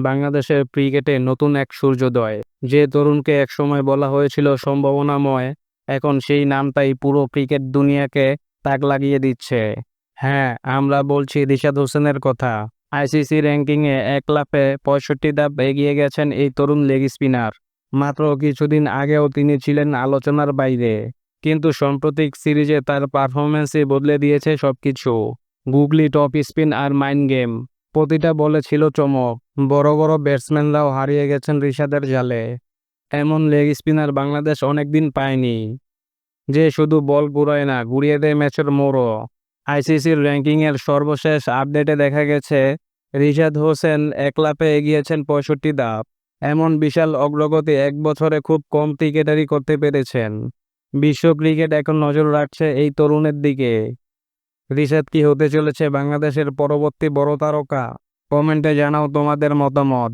বাংলাদেশের ক্রিকেটে নতুন এক সূর্যোদয়। যে তরুণকে একসময় বলা হয়েছিল সম্ভাবনাময়, এখন সেই নামটাই পুরো ক্রিকেট দুনিয়াকে তাক লাগিয়ে দিচ্ছে। হ্যাঁ, আমরা বলছি রিশাদ হোসেনের কথা। আইসিসি র্যাঙ্কিংয়ে এক লাফে ৬৫ ধাপ এগিয়ে গেছেন এই তরুণ লেগ স্পিনার। মাত্র কিছুদিন আগেও তিনি ছিলেন আলোচনার বাইরে, কিন্তু সাম্প্রতিক সিরিজে তার পারফরম্যান্সই বদলে দিয়েছে সবকিছু। গুগলি টপ স্পিন আর মাইন্ড গেম, প্রতিটা বলে ছিল চমক। বড় বড় ব্যাটসম্যানরাও হারিয়ে গেছেন রিশাদের জালে। এমন লেগ স্পিনার বাংলাদেশ অনেকদিন পায়নি, যে শুধু বল ঘুরায় না, ঘুরিয়ে দেয় ম্যাচের মোড়ও। আইসিসির র্যাঙ্কিংয়ের সর্বশেষ আপডেটে দেখা গেছে রিশাদ হোসেন এক লাফে এগিয়েছেন ৬৫ ধাপ। এমন বিশাল অগ্রগতি এক বছরে খুব কম ক্রিকেটারই করতে পেরেছেন। বিশ্ব ক্রিকেট এখন নজর রাখছে এই তরুণের দিকে। রিশাদ কি হতে চলেছে বাংলাদেশের পরবর্তী বড় তারকা? কমেন্টে জানাও তোমাদের মতামত।